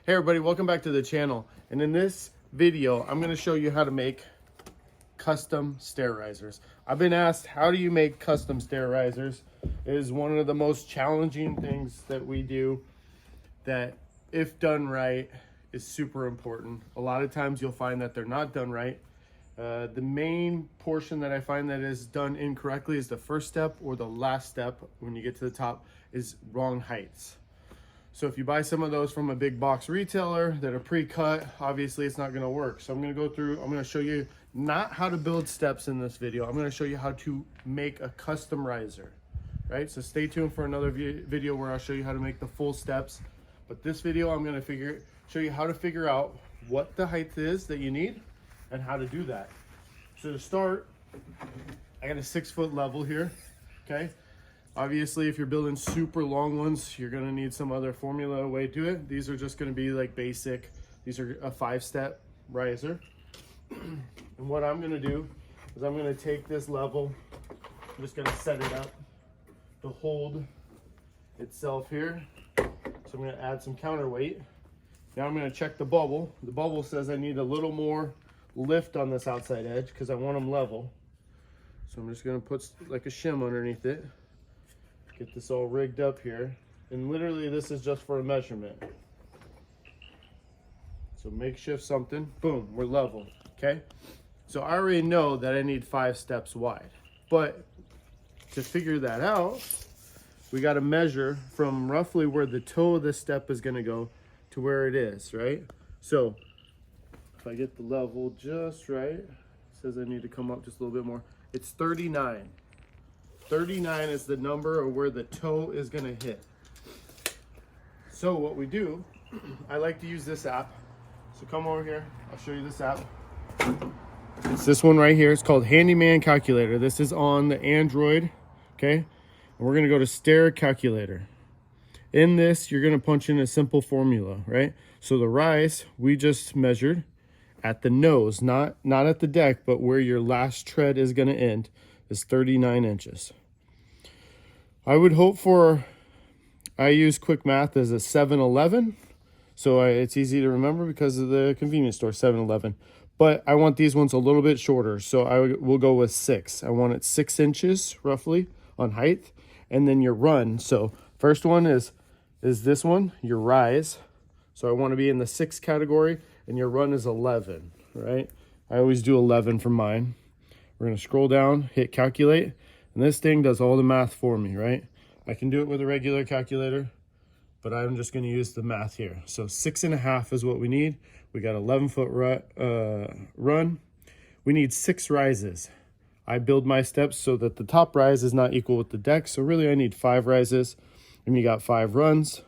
Hey everybody, welcome back to the channel. And in this video, I'm going to show you how to make custom stair risers. I've been asked, how do you make custom stair risers? It is one of the most challenging things that we do that, if done right, is super important. A lot of times you'll find that they're not done right. The main portion that I find that is done incorrectly is the first step or the last step when you get to the top is wrong heights. So if you buy some of those from a big box retailer that are pre-cut, obviously it's not going to work. So I'm going to go through, I'm going to show you not how to build steps in this video. I'm going to show you how to make a custom riser, right? So stay tuned for another video where I'll show you how to make the full steps. But this video, I'm going to show you how to figure out what the height is that you need and how to do that. So to start, I got a 6-foot level here, okay? Obviously, if you're building super long ones, you're gonna need some other formula way to it. These are just gonna be like basic. These are a 5-step riser. And what I'm gonna do is I'm gonna take this level, I'm just gonna set it up to hold itself here. So I'm gonna add some counterweight. Now I'm gonna check the bubble. The bubble says I need a little more lift on this outside edge because I want them level. So I'm just gonna put like a shim underneath it. Get this all rigged up here. And literally this is just for a measurement. So makeshift something, boom, we're level, okay? So I already know that I need 5 steps wide. But to figure that out, we gotta measure from roughly where the toe of this step is gonna go to where it is, right? So if I get the level just right, it says I need to come up just a little bit more. It's 39. 39 is the number of where the toe is gonna hit. So what we do, I like to use this app. So come over here, I'll show you this app. It's this one right here, it's called Handyman Calculator. This is on the Android, okay? And we're gonna go to Stair Calculator. In this, you're gonna punch in a simple formula, right? So the rise, we just measured at the nose, not at the deck, but where your last tread is gonna end, is 39 inches. I would hope for, I use quick math as a 7-11, so it's easy to remember because of the convenience store, 7-Eleven. But I want these ones a little bit shorter, so will go with 6. I want it 6 inches roughly on height, and then your run. So first one is this one, your rise. So I want to be in the 6 category, and your run is 11, right? I always do 11 for mine. We're gonna scroll down, hit calculate, and this thing does all the math for me, right? I can do it with a regular calculator, but I'm just gonna use the math here. So 6.5 is what we need. We got 11-foot run. We need 6 rises. I build my steps so that the top rise is not equal with the deck. So really I need 5 rises, and you got 5 runs.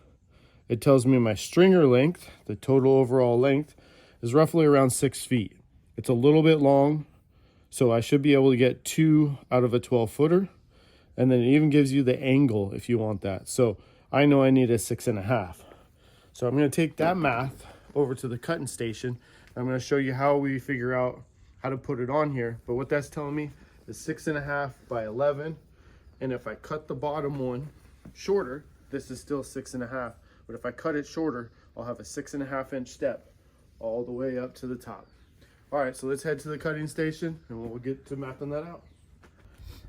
It tells me my stringer length, the total overall length, is roughly around 6 feet. It's a little bit long, so I should be able to get 2 out of a 12-footer. And then it even gives you the angle if you want that. So I know I need a 6.5. So I'm gonna take that math over to the cutting station. I'm gonna show you how we figure out how to put it on here. But what that's telling me is 6.5 by 11. And if I cut the bottom one shorter, this is still 6.5. But if I cut it shorter, I'll have a 6.5-inch step all the way up to the top. All right, so let's head to the cutting station and we'll get to mapping that out.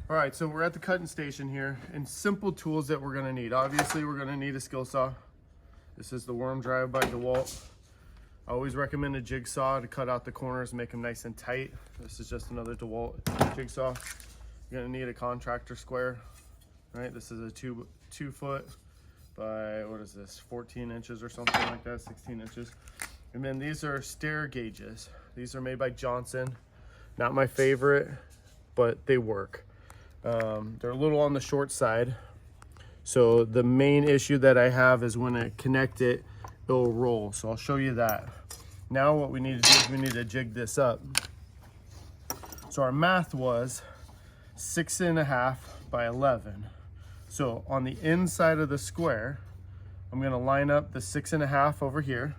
All right, so we're at the cutting station here, and simple tools that we're gonna need. Obviously, we're gonna need a skill saw. This is the Worm Drive by DeWalt. I always recommend a jigsaw to cut out the corners and make them nice and tight. This is just another DeWalt jigsaw. You're gonna need a contractor square, right? This is a 2 foot by, what is this, 14 inches or something like that, 16 inches. And then these are stair gauges. These are made by Johnson. Not my favorite, but they work. They're a little on the short side. So the main issue that I have is when I connect it, it'll roll. So I'll show you that. Now what we need to do is we need to jig this up. So our math was 6.5 by 11. So on the inside of the square, I'm gonna line up the 6.5 over here.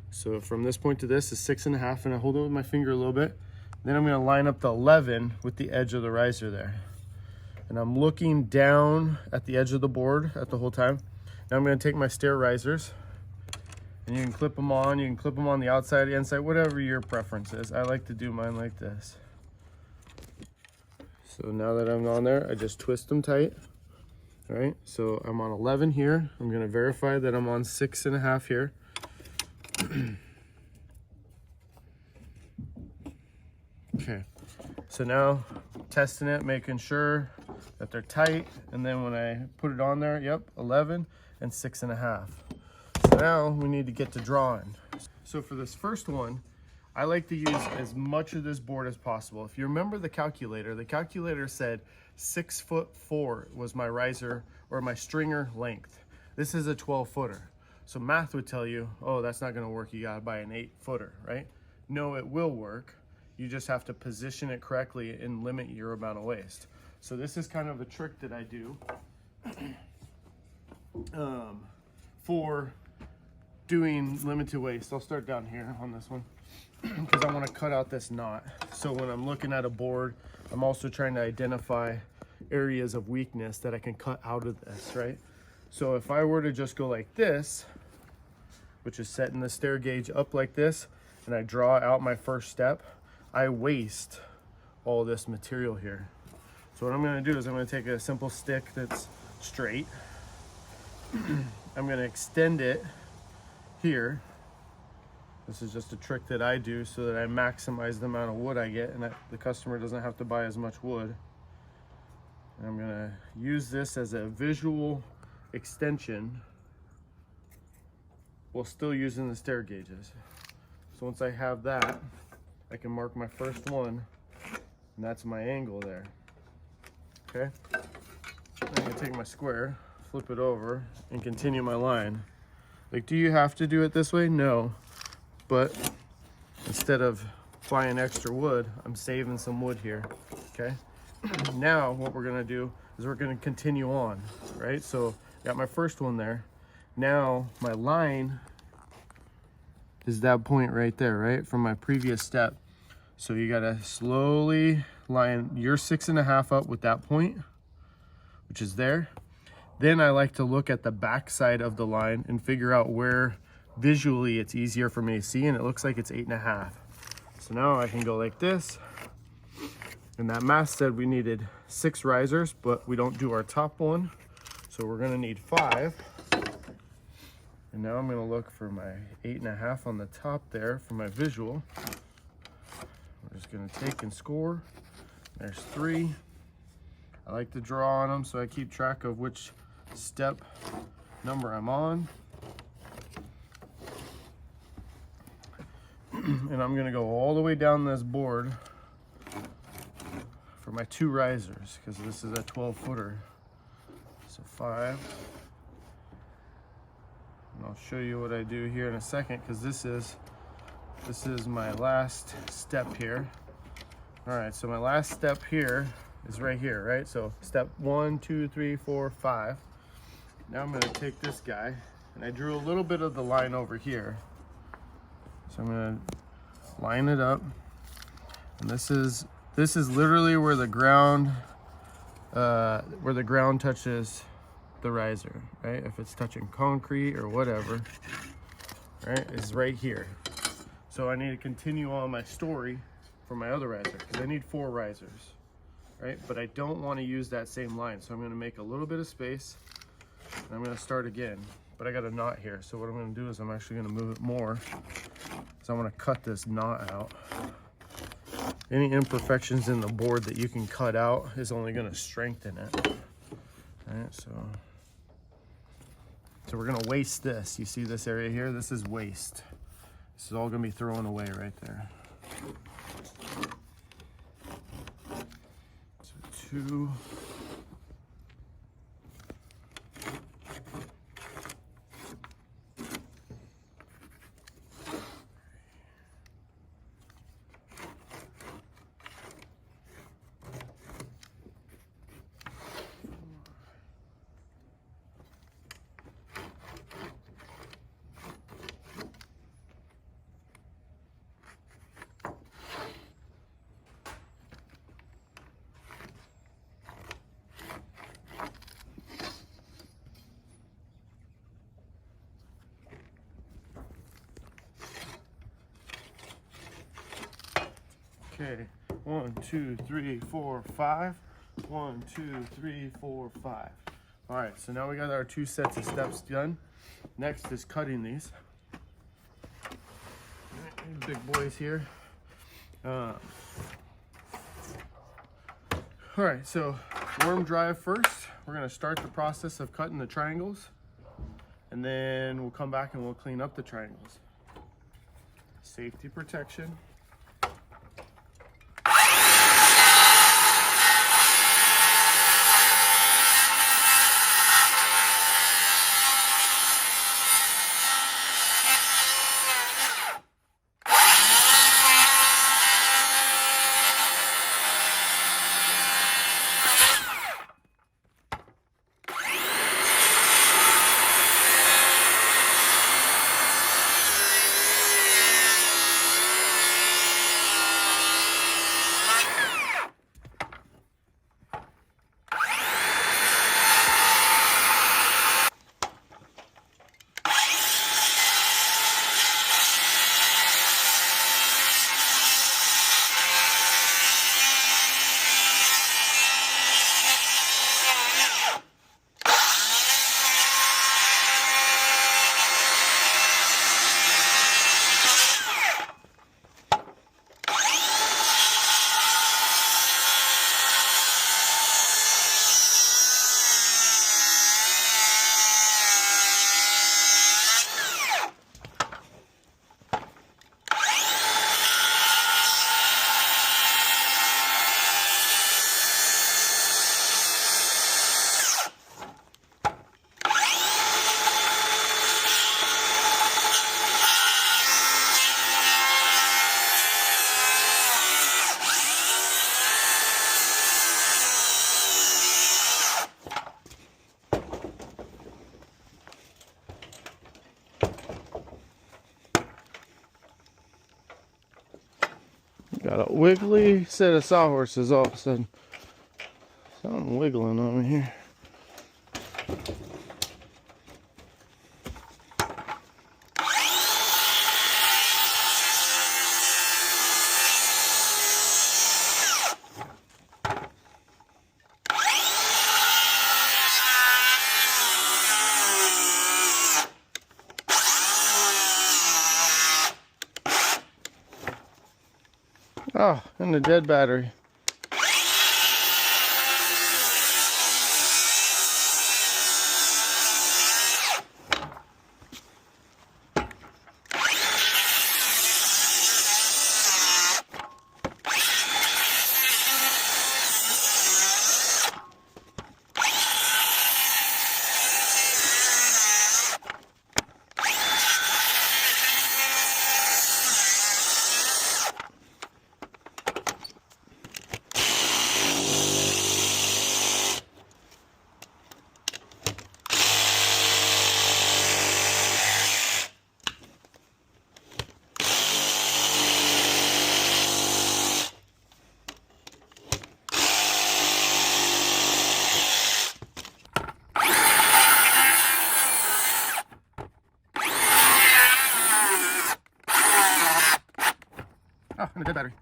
So from this point to this is 6.5, and I hold it with my finger a little bit. Then I'm gonna line up the 11 with the edge of the riser there. And I'm looking down at the edge of the board at the whole time. Now I'm gonna take my stair risers And you can clip them on, you can clip them on the outside, inside, whatever your preference is. I like to do mine like this. So now that I'm on there, I just twist them tight. All right, so I'm on 11 here. I'm gonna verify that I'm on 6.5 here. Okay, so now testing it, making sure that they're tight. And then when I put it on there, yep, 11 and 6.5. So now we need to get to drawing. So for this first one, I like to use as much of this board as possible. If you remember the calculator said 6'4" was my riser or my stringer length. This is a 12-footer. So math would tell you, oh, that's not gonna work, you gotta buy an 8-footer, right? No, it will work. You just have to position it correctly and limit your amount of waste. So this is kind of a trick that I do for doing limited waste. I'll start down here on this one because I want to cut out this knot. So when I'm looking at a board, I'm also trying to identify areas of weakness that I can cut out of this, right? So if I were to just go like this, which is setting the stair gauge up like this, and I draw out my first step, I waste all this material here. So what I'm going to do is I'm going to take a simple stick that's straight. I'm going to extend it here. This is just a trick that I do so that I maximize the amount of wood I get and that the customer doesn't have to buy as much wood. And I'm going to use this as a visual extension while still using the stair gauges. So once I have that, I can mark my first one, and that's my angle there. Okay? I'm gonna take my square, flip it over, and continue my line. Like, do you have to do it this way? No. But instead of buying extra wood, I'm saving some wood here. Okay? Now what we're gonna do is we're gonna continue on, right? So got my first one there. Now my line is that point right there, right? From my previous step. So you gotta slowly line your 6.5 up with that point, which is there. Then I like to look at the back side of the line and figure out where visually it's easier for me to see, and it looks like it's 8.5. So now I can go like this. And that math said we needed 6 risers, but we don't do our top one. So we're gonna need 5. And now I'm gonna look for my 8.5 on the top there for my visual. We're just gonna take and score. There's 3. I like to draw on them so I keep track of which step number I'm on. And I'm gonna go all the way down this board for my 2 risers because this is a 12-footer. So 5. And I'll show you what I do here in a second because this is my last step here. All right, so my last step here is right here, right? So step 1, 2, 3, 4, 5. Now I'm gonna take this guy, and I drew a little bit of the line over here. So I'm gonna line it up, and this is literally where the ground touches the riser, right? If it's touching concrete or whatever, right, is right here. So I need to continue on my story for my other riser because I need 4 risers, right? But I don't want to use that same line, so I'm going to make a little bit of space and I'm going to start again. But I got a knot here, so what I'm going to do is I'm actually going to move it more, so I'm going to cut this knot out. Any imperfections in the board that you can cut out is only going to strengthen it. All right, so we're going to waste this. You see this area here? This is waste. This is all going to be thrown away right there. So 2. Okay, 1, 2, 3, 4, 5. 1, 2, 3, 4, 5. All right, so now we got our 2 sets of steps done. Next is cutting these. Big boys here. All right, so warm drive first. We're gonna start the process of cutting the triangles, and then we'll come back and we'll clean up the triangles. Safety protection. Got a wiggly set of sawhorses all of a sudden. Something wiggling on me here. Oh, and the dead battery. Oh, and a dead battery.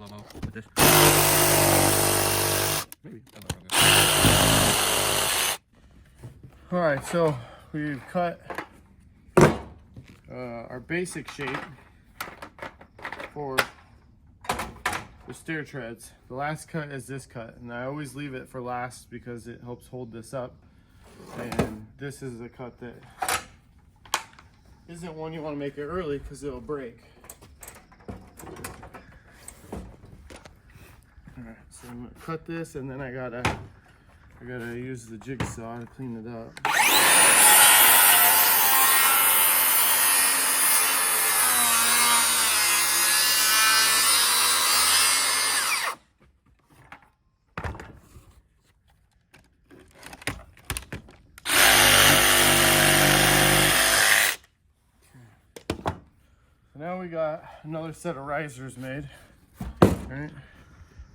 slow-mo with this. Maybe. All right, so we've cut our basic shape for the stair treads. The last cut is this cut, and I always leave it for last because it helps hold this up. And this is a cut that isn't one you want to make it early because it'll break. All right, so I'm gonna cut this, and then I gotta use the jigsaw to clean it up. So now we got another set of risers made. All right,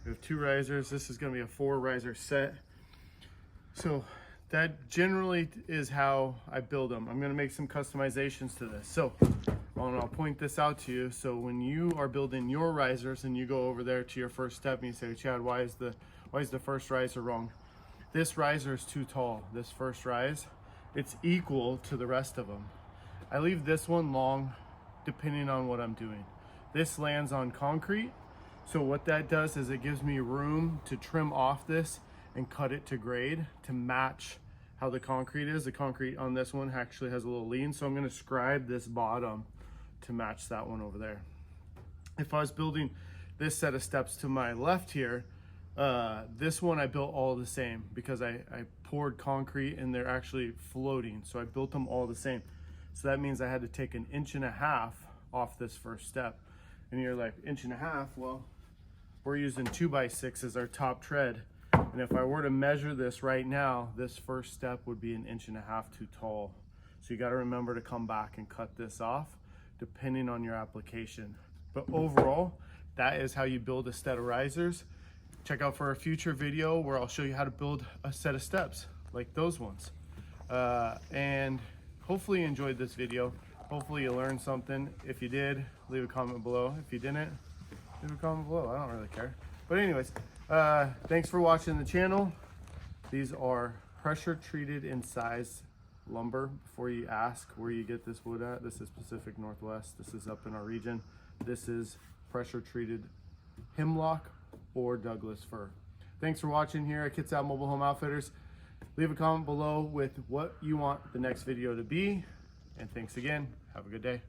we have 2 risers. This is gonna be a 4 riser set. So that generally is how I build them. I'm gonna make some customizations to this. So I'll point this out to you. So when you are building your risers and you go over there to your first step and you say, Chad, why is the first riser wrong? This riser is too tall. This first rise, it's equal to the rest of them. I leave this one long depending on what I'm doing. This lands on concrete. So what that does is it gives me room to trim off this and cut it to grade to match how the concrete is. The concrete on this one actually has a little lean, so I'm gonna scribe this bottom to match that one over there. If I was building this set of steps to my left here, this one I built all the same because I poured concrete and they're actually floating. So I built them all the same. So that means I had to take 1.5 inches off this first step. And you're like, 1.5 inches? Well, we're using 2x6 as our top tread. And if I were to measure this right now, this first step would be 1.5 inches too tall. So you got to remember to come back and cut this off depending on your application. But overall, that is how you build a set of risers. Check out for a future video where I'll show you how to build a set of steps like those ones. And hopefully you enjoyed this video. Hopefully you learned something. If you did, leave a comment below. If you didn't, leave a comment below. I don't really care. But anyways, thanks for watching the channel. These are pressure treated in size lumber. Before you ask where you get this wood at, this is Pacific Northwest. This is up in our region. This is pressure treated hemlock or Douglas fir. Thanks for watching here at Kits Out Mobile Home Outfitters. Leave a comment below with what you want the next video to be. And thanks again. Have a good day.